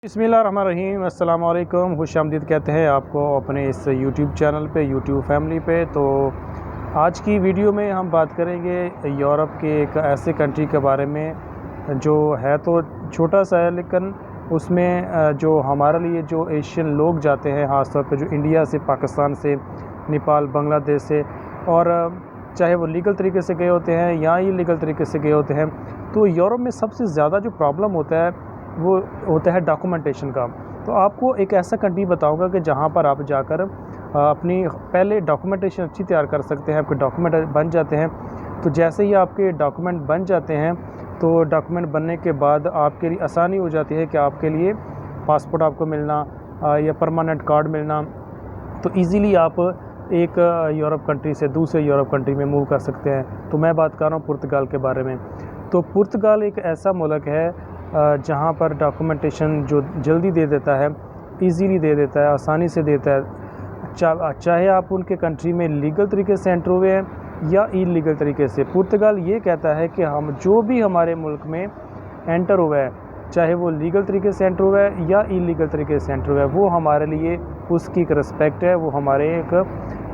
बिस्मिल्लाहिर्रहमानिर्रहीम अस्सलाम वालेकुम। खुशामदीद कहते हैं आपको अपने इस यूट्यूब चैनल पे, यूट्यूब फैमिली पे। तो आज की वीडियो में हम बात करेंगे यूरोप के एक ऐसे कंट्री के बारे में जो है तो छोटा सा है, लेकिन उसमें जो हमारे लिए जो एशियन लोग जाते हैं, ख़ास तौर पे जो इंडिया से, पाकिस्तान से, नेपाल, बांग्लादेश से, और चाहे वो लीगल तरीके से गए होते हैं या इलीगल तरीके से गए होते हैं, तो यूरोप में सबसे ज़्यादा जो प्रॉब्लम होता है वो होता है डॉक्यूमेंटेशन का। तो आपको एक ऐसा कंट्री बताऊंगा कि जहां पर आप जाकर अपनी पहले डॉक्यूमेंटेशन अच्छी तैयार कर सकते हैं, आपके डॉक्यूमेंट बन जाते हैं। तो जैसे ही आपके डॉक्यूमेंट बन जाते हैं, तो डॉक्यूमेंट बनने के बाद आपके लिए आसानी हो जाती है कि आपके लिए पासपोर्ट आपको मिलना या परमानेंट कार्ड मिलना। तो इजीली आप एक यूरोप कंट्री से दूसरे यूरोप कंट्री में मूव कर सकते हैं। तो मैं बात कर रहा हूँ पुर्तगाल के बारे में। तो पुर्तगाल एक ऐसा मुल्क है जहाँ पर डॉक्यूमेंटेशन जो जल्दी दे देता है, इजीली दे देता है, आसानी से देता है। चाहे आप उनके कंट्री में लीगल तरीके से एंटर हुए हैं या इलीगल तरीके से। पुर्तगाल ये कहता है कि हम जो भी हमारे मुल्क में एंटर हुआ है, चाहे वो लीगल तरीके से एंटर हुआ है या इलीगल तरीके से एंटर हुआ है, वो हमारे लिए उसकी एक रिस्पेक्ट है। वो हमारे एक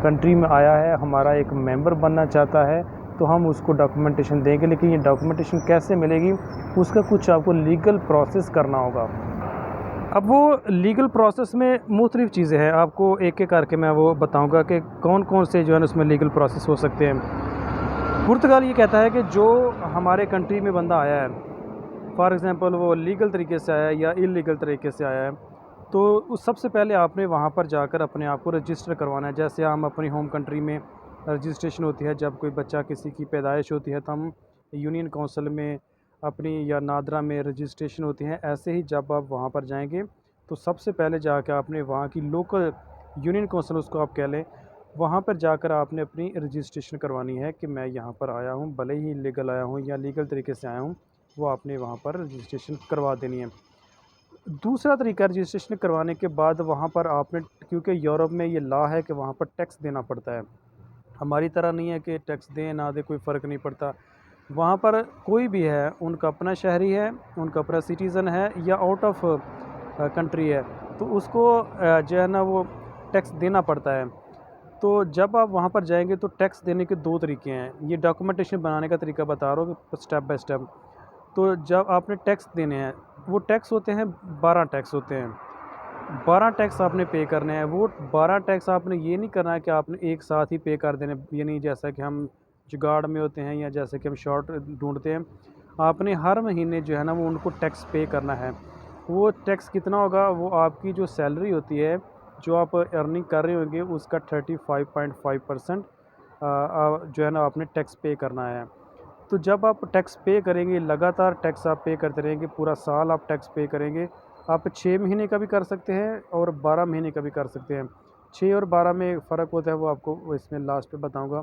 कंट्री में आया है, हमारा एक मेंबर बनना चाहता है, तो हम उसको डॉक्यूमेंटेशन देंगे। लेकिन ये डॉक्यूमेंटेशन कैसे मिलेगी, उसका कुछ आपको लीगल प्रोसेस करना होगा। अब वो लीगल प्रोसेस में मुख्तलिफ़ चीज़ें हैं, आपको एक एक करके मैं वो बताऊंगा कि कौन कौन से जो है उसमें लीगल प्रोसेस हो सकते हैं। पुर्तगाल ये कहता है कि जो हमारे कंट्री में बंदा आया है, फॉर एग्ज़ाम्पल वो लीगल तरीके से आया है या इलीगल तरीके से आया है, तो उस सबसे पहले आपने वहाँ पर जाकर अपने आप को रजिस्टर करवाना है। जैसे हम अपनी होम कंट्री में रजिस्ट्रेशन होती है, जब कोई बच्चा किसी की पैदाइश होती है तो हम यूनियन काउंसिल में अपनी या नादरा में रजिस्ट्रेशन होती हैं। ऐसे ही जब आप वहाँ पर जाएंगे तो सबसे पहले जाकर आपने वहाँ की लोकल यूनियन काउंसिल, उसको आप कह लें, वहाँ पर जाकर आपने अपनी रजिस्ट्रेशन करवानी है कि मैं यहाँ पर आया हूँ, भले ही लीगल आया हूँ या लीगल तरीके से आया हूँ। वो आपने वहाँ पर रजिस्ट्रेशन करवा देनी है। दूसरा तरीका, रजिस्ट्रेशन करवाने के बाद वहाँ पर आपने, क्योंकि यूरोप में ये लॉ है कि वहाँ पर टैक्स देना पड़ता है। हमारी तरह नहीं है कि टैक्स दें ना दें कोई फ़र्क नहीं पड़ता। वहाँ पर कोई भी है, उनका अपना शहरी है, उनका अपना सिटीज़न है या आउट ऑफ कंट्री है, तो उसको जो है ना वो टैक्स देना पड़ता है। तो जब आप वहाँ पर जाएंगे तो टैक्स देने के दो तरीके हैं। ये डॉक्यूमेंटेशन बनाने का तरीका बता रहा हूँ स्टेप बाय स्टेप। तो जब आपने टैक्स देने हैं, वो टैक्स होते हैं 12 टैक्स होते हैं। 12 टैक्स आपने पे करने हैं। वो 12 टैक्स आपने ये नहीं करना है कि आपने एक साथ ही पे कर देने, यानी जैसा कि हम जुगाड़ में होते हैं या जैसे कि हम शॉर्ट ढूंढते हैं। आपने हर महीने जो है ना वो उनको टैक्स पे करना है। वो टैक्स कितना होगा, वो आपकी जो सैलरी होती है, जो आप अर्निंग कर रहे होंगे, उसका 35.5% जो है ना आपने टैक्स पे करना है। तो जब आप टैक्स पे करेंगे, लगातार टैक्स आप पे करते रहेंगे, पूरा साल आप टैक्स पे करेंगे। आप 6 महीने का भी कर सकते हैं और 12 महीने का भी कर सकते हैं। 6 और 12 में फ़र्क होता है, वो आपको इसमें लास्ट पे बताऊँगा।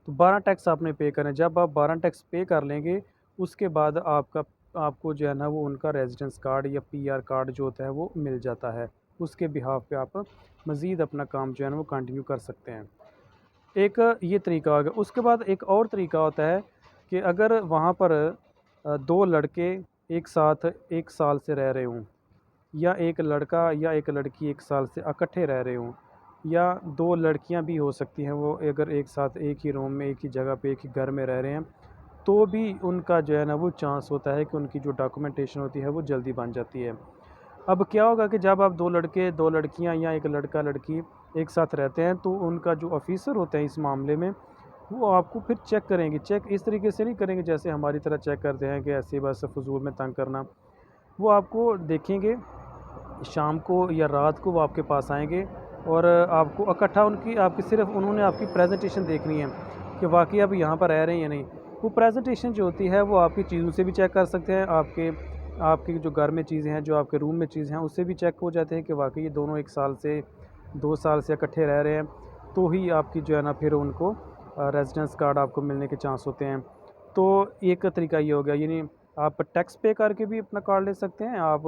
तो 12 टैक्स आपने पे करना है। जब आप 12 टैक्स पे कर लेंगे, उसके बाद आपको जो है ना वो उनका रेजिडेंस कार्ड या पीआर कार्ड जो होता है वो मिल जाता है। उसके बिहाफ़ पे आप मज़ीद अपना काम जो है ना वो कंटिन्यू कर सकते हैं। एक ये तरीका हो गया। उसके बाद एक और तरीका होता है कि अगर वहाँ पर 2 लड़के एक साथ 1 साल से रह रहे हों, या एक लड़का या एक लड़की 1 साल से इकट्ठे रह रहे हों, या 2 लड़कियाँ भी हो सकती हैं, वो अगर एक साथ एक ही रूम में, एक ही जगह पे, एक ही घर में रह रहे हैं, तो भी उनका जो है ना वो चांस होता है कि उनकी जो डॉक्यूमेंटेशन होती है वो जल्दी बन जाती है। अब क्या होगा कि जब आप 2 लड़के, 2 लड़कियाँ या एक लड़का लड़की एक साथ रहते हैं, तो उनका जो ऑफ़िसर होते हैं इस मामले में, वो आपको फिर चेक करेंगे। चेक इस तरीके से नहीं करेंगे जैसे हमारी तरह चेक करते हैं कि ऐसे ही बस फ़ुज़ूल में तंग करना। वो आपको देखेंगे शाम को या रात को, वो आपके पास आएँगे और आपको इकट्ठा उनकी आपकी सिर्फ़ उन्होंने आपकी प्रेज़ेंटेशन देखनी है कि वाक़ई आप यहाँ पर रह रहे हैं या नहीं। वो प्रेज़ेंटेशन जो होती है वो आपकी चीज़ों से भी चेक कर सकते हैं, आपके आपके जो घर में चीज़ें हैं, जो आपके रूम में चीज़ें हैं, उससे भी चेक हो जाते हैं कि वाक़ई ये दोनों 1 साल से 2 साल से इकट्ठे रह रहे हैं। तो ही आपकी जो है ना फिर उनको रेज़िडेंस कार्ड आपको मिलने के चांस होते हैं। तो एक तरीका ये हो गया, यानी आप टैक्स पे करके भी अपना कार्ड ले सकते हैं। आप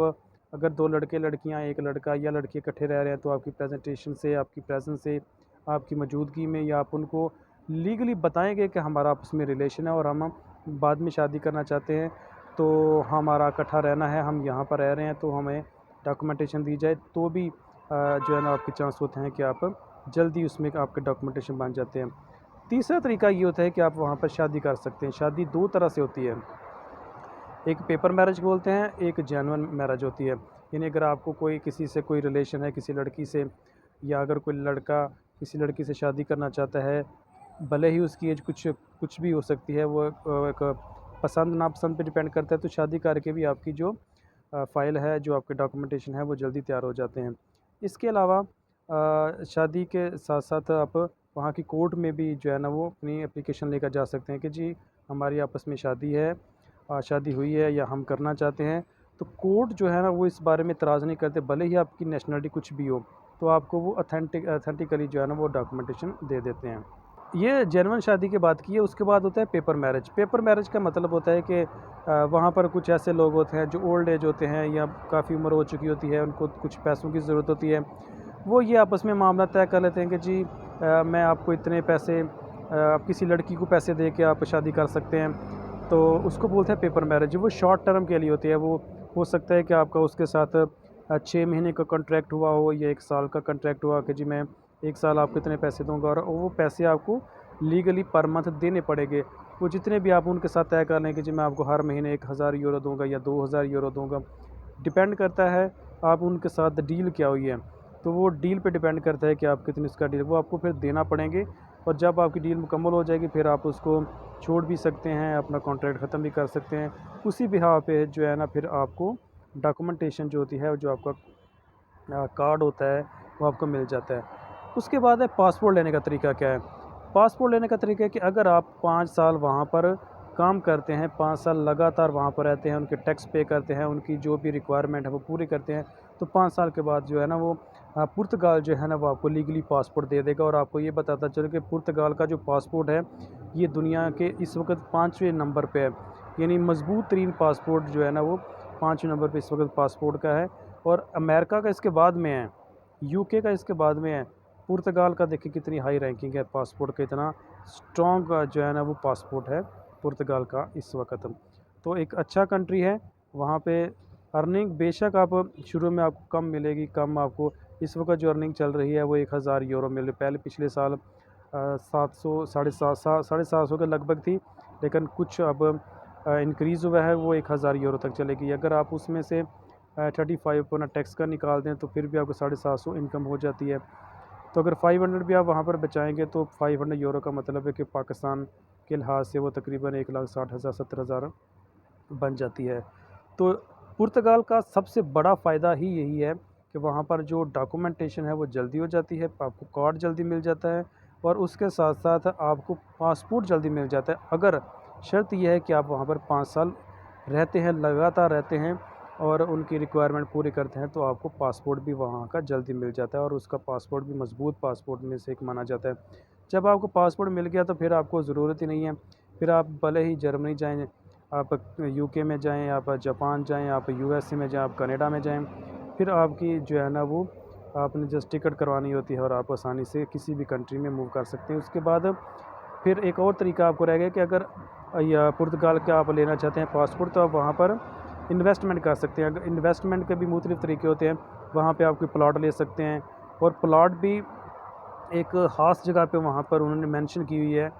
अगर 2 लड़के लड़कियाँ, 1 लड़का या लड़की इकट्ठे रह रहे हैं, तो आपकी प्रेज़ेंटेशन से, आपकी प्रेज़ेंस से, आपकी मौजूदगी में, या आप उनको लीगली बताएँगे कि हमारा आपस में रिलेशन है और हम बाद में शादी करना चाहते हैं। तो हमारा इकट्ठा रहना है, हम यहाँ पर रह रहे हैं, तो हमें डॉक्यूमेंटेशन दी जाए, तो भी जो है ना आपके चांस होते हैं कि आप जल्दी उसमें आपके डॉक्यूमेंटेशन बन जाते हैं। तीसरा तरीका ये होता है कि आप वहाँ पर शादी कर सकते हैं। शादी 2 तरह से होती है, एक पेपर मैरिज बोलते हैं, एक जेन्युइन मैरिज होती है। यानी अगर आपको कोई किसी से कोई रिलेशन है किसी लड़की से, या अगर कोई लड़का किसी लड़की से शादी करना चाहता है, भले ही उसकी एज कुछ भी हो सकती है, वो एक पसंद नापसंद पे डिपेंड करता है, तो शादी करके भी आपकी जो फ़ाइल है, जो आपके डॉक्यूमेंटेशन है, वो जल्दी तैयार हो जाते हैं। इसके अलावा शादी के साथ-साथ आप वहाँ की कोर्ट में भी जो है ना वो अपनी एप्लीकेशन लेकर जा सकते हैं कि जी हमारी आपस में शादी है, शादी हुई है या हम करना चाहते हैं। तो कोर्ट जो है ना वो इस बारे में इतराज़ नहीं करते, भले ही आपकी नेशनलिटी कुछ भी हो, तो आपको वो ऑथेंटिकली जो है ना वो डॉक्यूमेंटेशन दे देते हैं। ये जेन्युइन शादी की बात की है। उसके बाद होता है पेपर मैरिज। पेपर मैरिज का मतलब होता है कि वहाँ पर कुछ ऐसे लोग होते हैं जो ओल्ड एज होते हैं या काफ़ी उम्र हो चुकी होती है, उनको कुछ पैसों की ज़रूरत होती है। वो ये आपस में मामला तय कर लेते हैं कि जी मैं आपको इतने पैसे, आप किसी लड़की को पैसे दे के आप शादी कर सकते हैं, तो उसको बोलते हैं पेपर मैरिज। वो शॉर्ट टर्म के लिए होती है। वो हो सकता है कि आपका उसके साथ 6 महीने का कॉन्ट्रैक्ट हुआ हो या 1 साल का कॉन्ट्रैक्ट हुआ कि जी मैं 1 साल आपको इतने पैसे दूँगा, और वो पैसे आपको लीगली पर मंथ देने पड़ेंगे। वो जितने भी आप उनके साथ तय कर लें कि जी मैं आपको हर महीने 1000 यूरो दूँगा या 2000 यूरो दूँगा। डिपेंड करता है आप उनके साथ डील क्या हुई है। तो वो डील पे डिपेंड करता है कि आप कितनी उसका डील वो आपको फिर देना पड़ेंगे, और जब आपकी डील मुकम्मल हो जाएगी फिर आप उसको छोड़ भी सकते हैं, अपना कॉन्ट्रैक्ट ख़त्म भी कर सकते हैं। उसी बिहाव पे जो है ना फिर आपको डॉक्यूमेंटेशन जो होती है, जो आपका कार्ड होता है, वो आपको मिल जाता है। उसके बाद है पासपोर्ट लेने का तरीका क्या है? पासपोर्ट लेने का तरीका है कि अगर आप 5 साल वहाँ पर काम करते हैं, 5 साल लगातार वहाँ पर रहते हैं, उनके टैक्स पे करते हैं, उनकी जो भी रिक्वायरमेंट है वो पूरी करते हैं, तो 5 साल के बाद जो है ना वो पुर्तगाल जो है ना वो आपको लीगली पासपोर्ट दे देगा। और आपको ये बताता चले कि पुर्तगाल का जो पासपोर्ट है, ये दुनिया के इस वक़्त 5वें नंबर पे है। यानी मज़बूत तरीन पासपोर्ट जो है ना वो 5वें नंबर पे इस वक़्त पासपोर्ट का है, और अमेरिका का इसके बाद में है, यूके का इसके बाद में है। पुर्तगाल का देखिए कितनी हाई रैंकिंग है पासपोर्ट का, इतना स्ट्रॉन्ग जो है ना वो पासपोर्ट है पुर्तगाल का इस वक़्त। तो एक अच्छा कंट्री है, वहाँ पे अर्निंग बेशक आप शुरू में आपको कम मिलेगी, कम आपको इस वक़्त जो अर्निंग चल रही है वो 1000 यूरो मिल रही, पहले पिछले साल 700 साढ़े 700 के लगभग थी, लेकिन कुछ अब इंक्रीज़ हुआ है, वो 1000 यूरो तक चलेगी। अगर आप उसमें से 35 अपना टैक्स का निकाल दें तो फिर भी आपको 750 इनकम हो जाती है। तो अगर 500 भी आप वहाँ पर बचाएँगे तो 500 यूरो का मतलब है कि पाकिस्तान के लिहाज से वो तकरीबन 1,60,000 70,000 बन जाती है। तो पुर्तगाल का सबसे बड़ा फ़ायदा ही यही है कि वहाँ पर जो डॉक्यूमेंटेशन है वो जल्दी हो जाती है, आपको कार्ड जल्दी मिल जाता है, और उसके साथ-साथ आपको पासपोर्ट जल्दी मिल जाता है। अगर शर्त ये है कि आप वहाँ पर 5 साल रहते हैं, लगातार रहते हैं, और उनकी रिक्वायरमेंट पूरी करते हैं, तो आपको पासपोर्ट भी वहाँ का जल्दी मिल जाता है, और उसका पासपोर्ट भी मज़बूत पासपोर्ट में से एक माना जाता है। जब आपको पासपोर्ट मिल गया तो फिर आपको ज़रूरत ही नहीं है, फिर आप भले ही जर्मनी जाएँ, आप यूके में जाएँ, आप जापान जाएँ, आप यूएसए में जाएँ, आप कनाडा में जाएँ, फिर आपकी जो है ना वो आपने जस्ट टिकट करवानी होती है और आप आसानी से किसी भी कंट्री में मूव कर सकते हैं। उसके बाद फिर एक और तरीका आपको रहेगा कि अगर या पुर्तगाल का आप लेना चाहते हैं पासपोर्ट, तो आप वहाँ पर इन्वेस्टमेंट कर सकते हैं। अगर इन्वेस्टमेंट के भी मुख्तलिफ़ तरीके होते हैं, वहाँ पे आप कोई प्लॉट ले सकते हैं, और प्लॉट भी एक ख़ास जगह पे वहाँ पर उन्होंने मेंशन की हुई है।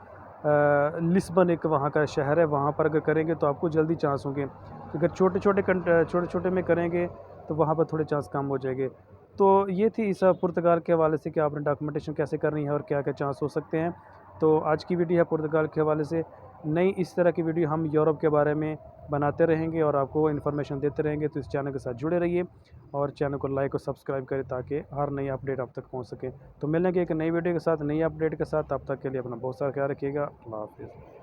लिस्बन एक वहाँ का शहर है, वहाँ पर अगर करेंगे तो आपको जल्दी चांस होंगे। अगर छोटे-छोटे में करेंगे तो वहाँ पर थोड़े चांस कम हो जाएँगे। तो ये थी इस पुर्तगाल के हवाले से कि आपने डॉक्यूमेंटेशन कैसे करनी है और क्या-क्या चांस हो सकते हैं। तो आज की वीडियो है पुर्तगाल के हवाले से। नई इस तरह की वीडियो हम यूरोप के बारे में बनाते रहेंगे और आपको इन्फॉर्मेशन देते रहेंगे, तो इस चैनल के साथ जुड़े रहिए और चैनल को लाइक और सब्सक्राइब करें ताकि हर नई अपडेट आप तक पहुंच सके। तो मिलेंगे एक नई वीडियो के साथ, नई अपडेट के साथ। तब तक के लिए अपना बहुत सारा ख्याल रखिएगा। अल्लाह हाफ़िज़।